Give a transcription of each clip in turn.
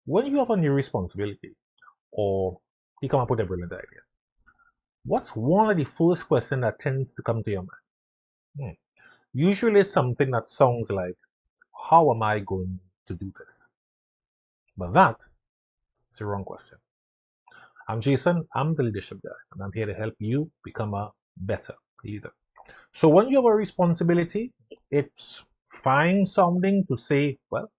When you have a new responsibility or you come up with a brilliant idea, what's one of the first questions that tends to come to your mind? Usually something that sounds like, how am I going to do this? But that is the wrong question. I'm Jason, I'm the leadership guy, and I'm here to help you become a better leader. So when you have a responsibility, it's fine sounding to say, well,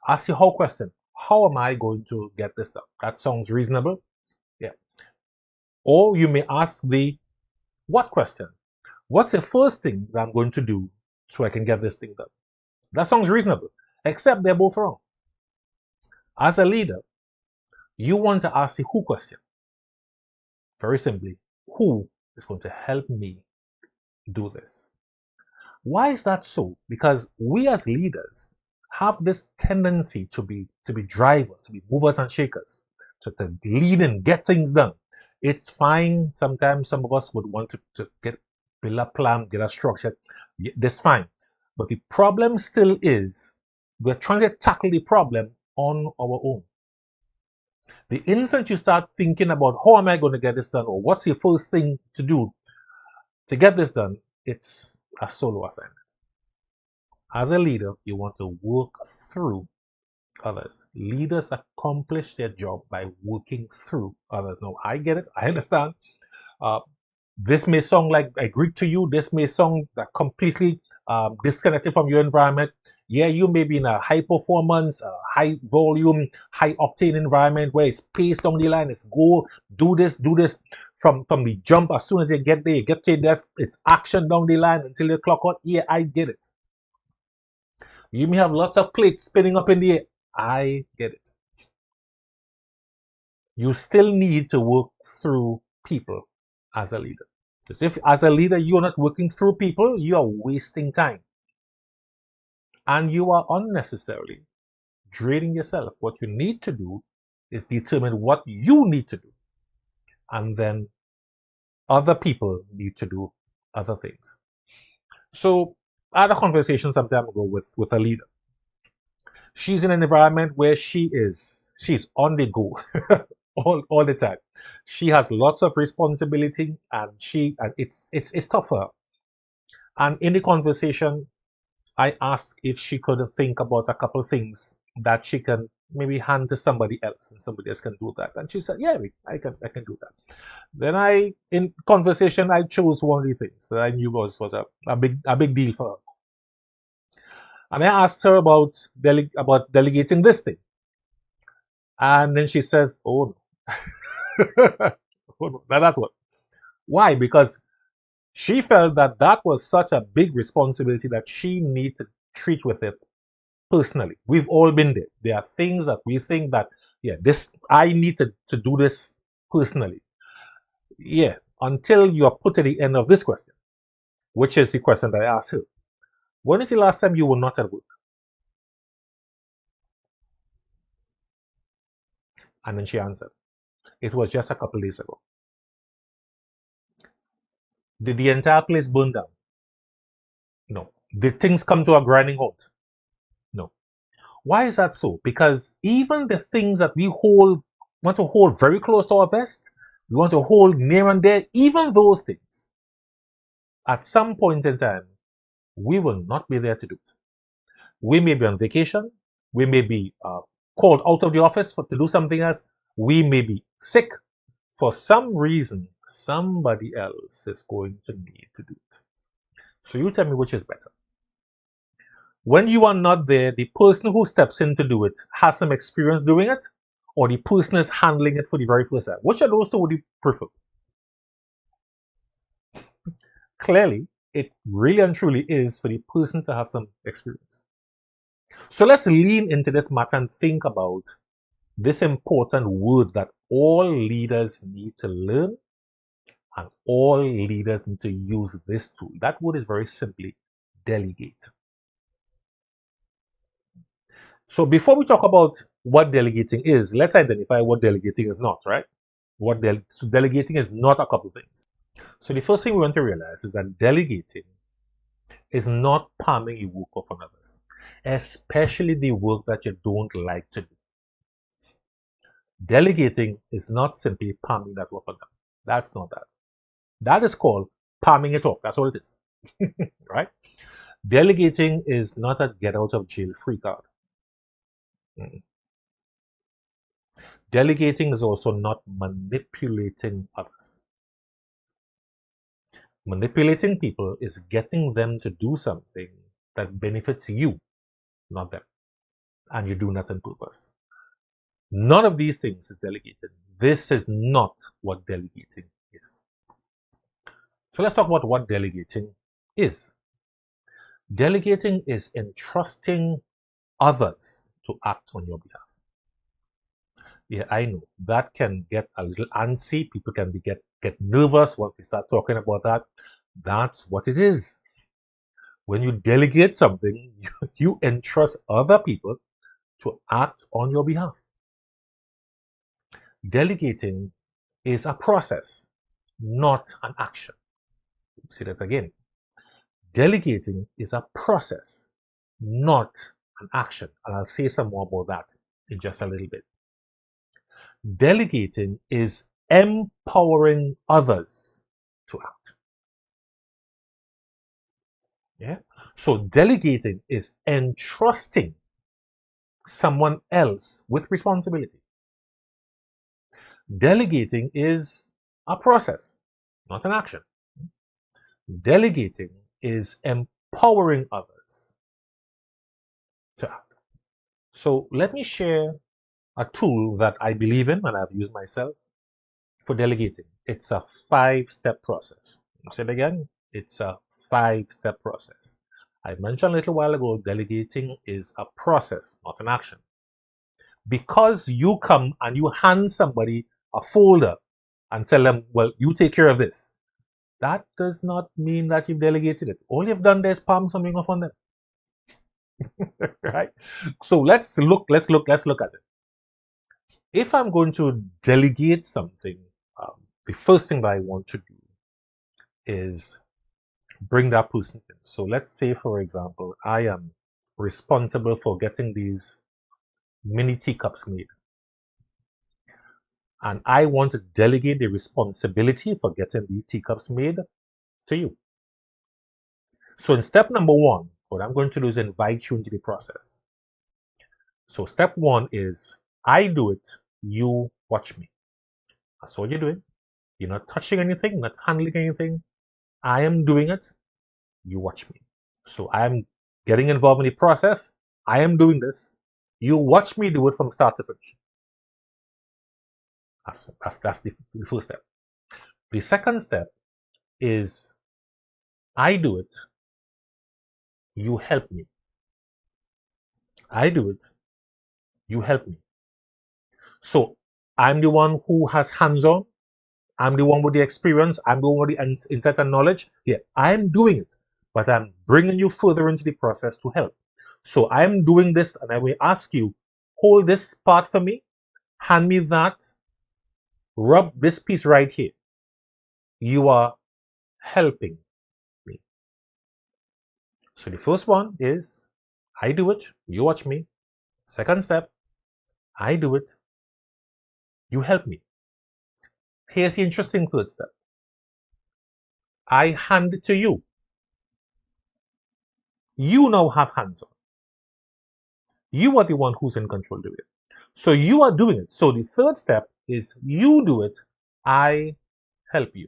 ask your how question. How am I going to get this done? That sounds reasonable. Yeah. Or you may ask the what question. What's the first thing that I'm going to do so I can get this thing done? That sounds reasonable, except they're both wrong. As a leader, you want to ask the who question. Very simply, who is going to help me do this? Why is that so? Because we as leaders have this tendency to be drivers, to be movers and shakers, to lead and get things done. It's fine. Sometimes some of us would want to build a plan, get a structure. That's fine. But the problem still is we're trying to tackle the problem on our own. The instant you start thinking about how am I going to get this done or what's the first thing to do to get this done, it's a solo assignment. As a leader, you want to work through others. Leaders accomplish their job by working through others. Now, I get it. I understand. This may sound like I agree to you. This may sound completely disconnected from your environment. Yeah, you may be in a high performance, high volume, high octane environment where it's paced down the line. It's go, do this from the jump. As soon as you get there, you get to your desk. It's action down the line until you clock out. Yeah, I get it. You may have lots of plates spinning up in the air. I get it. You still need to work through people as a leader. Because if as a leader you're not working through people, you are wasting time. And you are unnecessarily draining yourself. What you need to do is determine what you need to do. And then other people need to do other things. So I had a conversation some time ago with a leader. She's in an environment where she's on the go all the time. She has lots of responsibility and it's tough for her. And in the conversation, I asked if she could think about a couple of things that she can maybe hand to somebody else and somebody else can do that. And she said, yeah, I can do that. Then in conversation, I chose one of the things that I knew was a big deal for her. And I asked her about delegating this thing. And then she says, oh no. Oh, no, not that one. Why? Because she felt that that was such a big responsibility that she needed to treat with it personally. We've all been there. There are things that we think that, yeah, this I need to do this personally. Yeah, until you are put to the end of this question, which is the question that I asked her. When is the last time you were not at work? And then she answered, it was just a couple days ago. Did the entire place burn down? No. Did things come to a grinding halt? No. Why is that so? Because even the things that we want to hold very close to our vest, we want to hold near and dear, even those things, at some point in time, we will not be there to do it. We may be on vacation. We may be called out of the office to do something else. We may be sick. For some reason, somebody else is going to need to do it. So you tell me which is better. When you are not there, the person who steps in to do it has some experience doing it, or the person is handling it for the very first time. Which of those two would you prefer? Clearly, it really and truly is for the person to have some experience. So let's lean into this matter and think about this important word that all leaders need to learn and all leaders need to use this tool. That word is very simply delegate. So before we talk about what delegating is, let's identify what delegating is not, right? So delegating is not a couple things. So the first thing we want to realize is that delegating is not palming your work off on others, especially the work that you don't like to do. Delegating is not simply palming that off on them. That's not that. That is called palming it off. That's all it is. Right? Delegating is not a get out of jail free card. Mm. Delegating is also not manipulating others. Manipulating people is getting them to do something that benefits you, not them. And you do that on purpose. None of these things is delegating. This is not what delegating is. So let's talk about what delegating is. Delegating is entrusting others to act on your behalf. Yeah, I know that can get a little antsy. People can get nervous once we start talking about that. That's what it is. When you delegate something, you entrust other people to act on your behalf. Delegating is a process, not an action. Say that again. Delegating is a process, not an action. And I'll say some more about that in just a little bit. Delegating is empowering others to act. Yeah. So delegating is entrusting someone else with responsibility. Delegating is a process, not an action. Delegating is empowering others to act. So let me share a tool that I believe in and I've used myself for delegating. It's a 5-step process. I'll say it again. It's a 5-step process. I mentioned a little while ago, delegating is a process, not an action. Because you come and you hand somebody a folder and tell them, well, you take care of this, that does not mean that you've delegated it. All you've done there is palm something off on them. Right? So let's look at it. If I'm going to delegate something, the first thing that I want to do is bring that person in. So let's say, for example, I am responsible for getting these mini teacups made. And I want to delegate the responsibility for getting these teacups made to you. So in step number 1, what I'm going to do is invite you into the process. So step 1 is I do it, you watch me. That's all you're doing. You're not touching anything, not handling anything. I am doing it, you watch me. So I am getting involved in the process. I am doing this. You watch me do it from start to finish. That's the first step. The second step is I do it, you help me. I do it, you help me. So I'm the one who has hands-on. I'm the one with the experience. I'm the one with the insight and knowledge. Yeah, I'm doing it, but I'm bringing you further into the process to help. So I'm doing this, and I will ask you, hold this part for me, hand me that, rub this piece right here. You are helping me. So the first one is I do it, you watch me. Second step, I do it, you help me. Here's the interesting third step. I hand it to you. You now have hands on. You are the one who's in control doing it. So you are doing it. So the third step is you do it, I help you.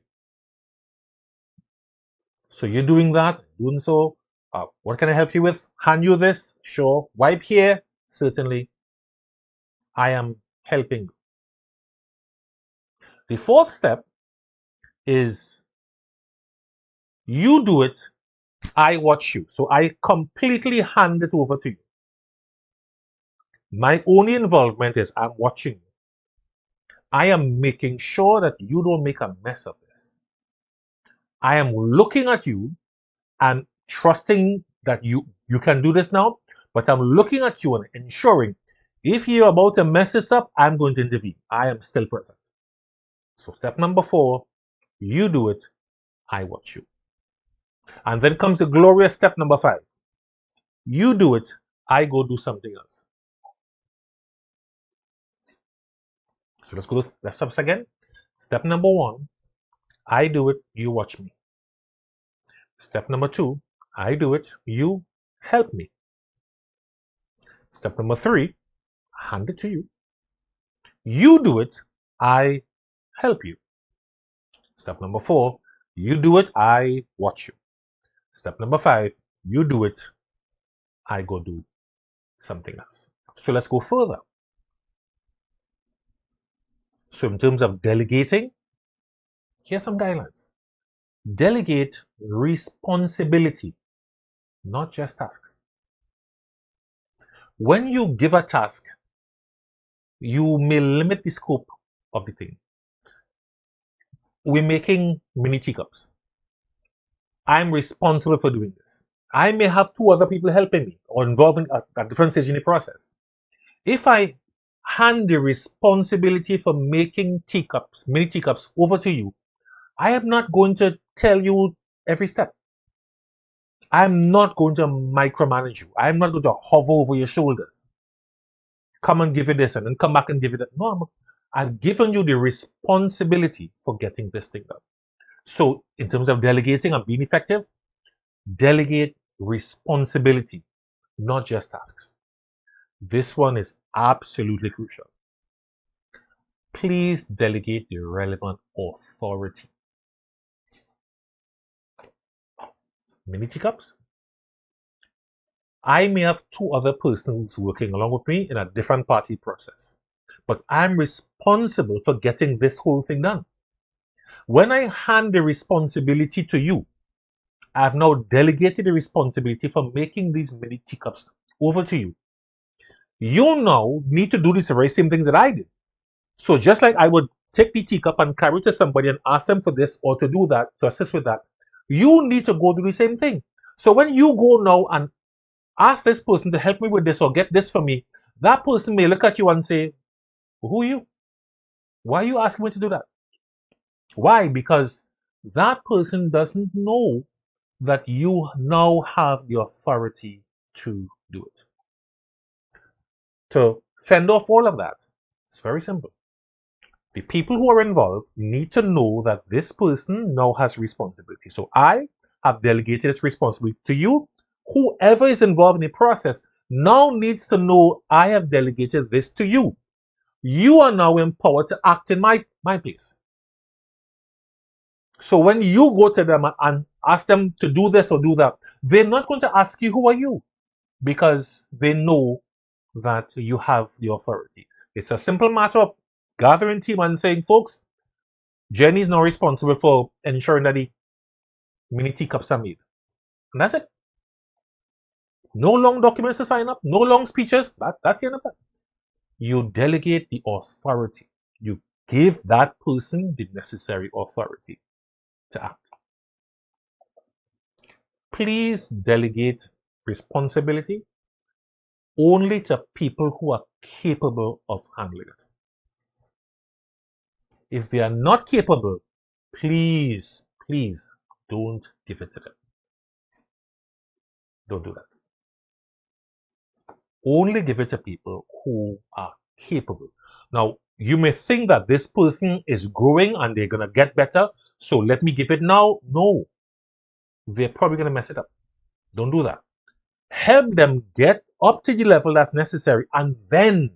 So you're doing that, doing so. What can I help you with? Hand you this? Sure. Wipe here? Certainly. I am helping. The fourth step is you do it, I watch you. So I completely hand it over to you. My only involvement is I'm watching you. I am making sure that you don't make a mess of this. I am looking at you and trusting that you can do this now, but I'm looking at you and ensuring if you're about to mess this up, I'm going to intervene. I am still present. So step number 4, you do it, I watch you. And then comes the glorious step number 5. You do it, I go do something else. So let's go to the steps again. Step number 1, I do it, you watch me. Step number 2, I do it, you help me. Step number 3, hand it to you. You do it, I help you. Step number 4, you do it, I watch you. Step number 5, you do it, I go do something else. So let's go further. So in terms of delegating, here's some guidelines. Delegate responsibility, not just tasks. When you give a task, you may limit the scope of the thing. We're making mini teacups. I'm responsible for doing this. I may have 2 other people helping me or involving at different stages in the process. If I hand the responsibility for making teacups, mini teacups, over to you, I am not going to tell you every step. I'm not going to micromanage you. I'm not going to hover over your shoulders. Come and give you this and then come back and give you that. No, I've given you the responsibility for getting this thing done. So in terms of delegating and being effective, delegate responsibility, not just tasks. This one is absolutely crucial. Please delegate the relevant authority. Mini teacups. I may have 2 other persons working along with me in a different party process, but I'm responsible for getting this whole thing done. When I hand the responsibility to you, I've now delegated the responsibility for making these mini teacups over to you. You now need to do these very same things that I did. So just like I would take the teacup and carry it to somebody and ask them for this or to do that, to assist with that, you need to go do the same thing. So when you go now and ask this person to help me with this or get this for me, that person may look at you and say, who are you? Why are you asking me to do that? Why? Because that person doesn't know that you now have the authority to do it. To fend off all of that, it's very simple. The people who are involved need to know that this person now has responsibility. So I have delegated this responsibility to you. Whoever is involved in the process now needs to know I have delegated this to you. You are now empowered to act in my place. So when you go to them and ask them to do this or do that, they're not going to ask you, who are you? Because they know that you have the authority. It's a simple matter of gathering team and saying, folks, Jenny is now responsible for ensuring that the mini teacups are made. And that's it. No long documents to sign up, no long speeches. That's the end of that. You delegate the authority. You give that person the necessary authority to act. Please delegate responsibility only to people who are capable of handling it. If they are not capable, please don't give it to them. Don't do that. Only give it to people who are capable. Now, you may think that this person is growing and they're going to get better, so let me give it now. No, they're probably going to mess it up. Don't do that. Help them get up to the level that's necessary and then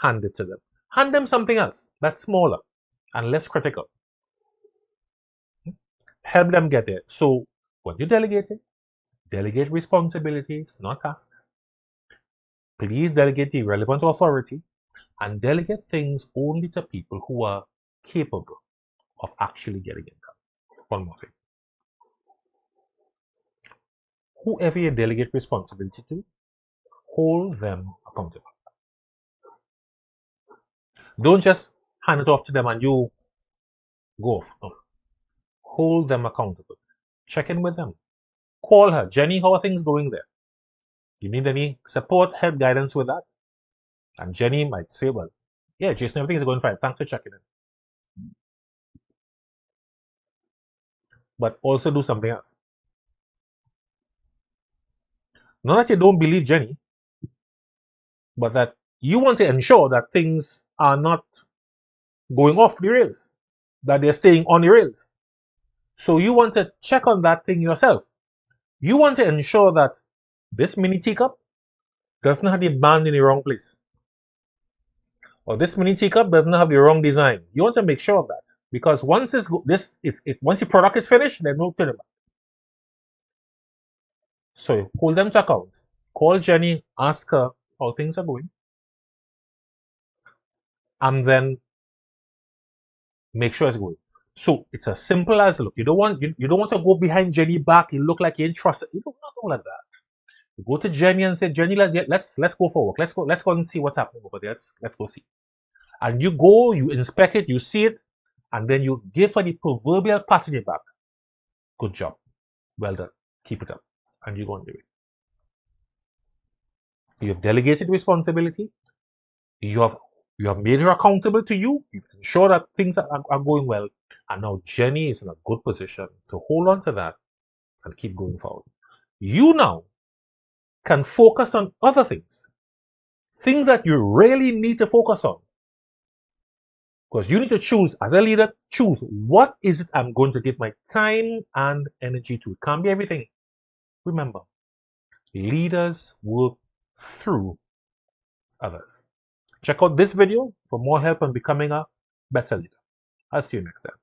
hand it to them. Hand them something else that's smaller and less critical. Help them get there. So when you delegate it, delegate responsibilities, not tasks. Please delegate the relevant authority and delegate things only to people who are capable of actually getting it done. One more thing. Whoever you delegate responsibility to, hold them accountable. Don't just hand it off to them and you go off. No. Hold them accountable. Check in with them. Call her. Jenny, how are things going there? You need any support, help, guidance with that? And Jenny might say, well, yeah, Jason, everything is going fine. Thanks for checking in. But also do something else. Not that you don't believe Jenny, but that you want to ensure that things are not going off the rails, that they're staying on the rails. So you want to check on that thing yourself. You want to ensure that this mini teacup does not have the band in the wrong place. Or this mini teacup does not have the wrong design. You want to make sure of that. Because once once the product is finished, there's no turning back. So hold them to account. Call Jenny, ask her how things are going, and then make sure it's going. So it's as simple as, look, you don't want to go behind Jenny back. You look like you ain't trusted. You don't want to like that. You go to Jenny and say, Jenny, let's go for work. Let's go and see what's happening over there. Let's go see. And you go, you inspect it, you see it, and then you give her the proverbial pat in your back. Good job. Well done. Keep it up. And you go and do it. You have delegated responsibility. You have made her accountable to you. You've ensured that things are going well. And now Jenny is in a good position to hold on to that and keep going forward. You now can focus on other things. Things that you really need to focus on. Because you need to choose, as a leader, choose what is it I'm going to give my time and energy to. It can't be everything. Remember, leaders work through others. Check out this video for more help on becoming a better leader. I'll see you next time.